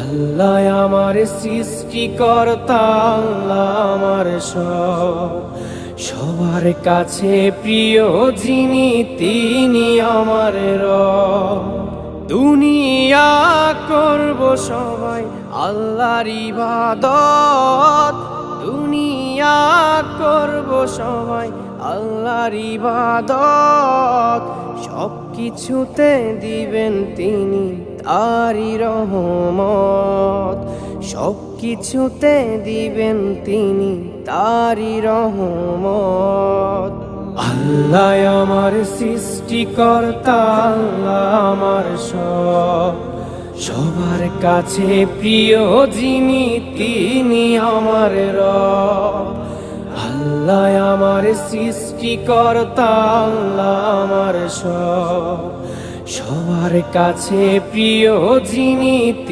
আল্লাহ আমার সৃষ্টিকর্তা, আল্লাহ আমার সবার কাছে প্রিয় যিনি, তিনি আমার রব। দুনিয়া করব সবাই আল্লাহর ইবাদত, দুনিয়া করব সবাই আল্লাহর ইবাদত। সব কিছুতে দিবেন তিনি তারি রহমত, সব কিছুতে দিবেন তিনি তারি রহমত। আল্লাহ আমার সৃষ্টিকর্তা, আল্লাহ আমার সবার কাছে প্রিয় যিনি, তিনি আমার রব। আল্লাহ আমার সৃষ্টিকর্তা, আল্লাহ আমার সবার কাছে প্রিয় যিনি।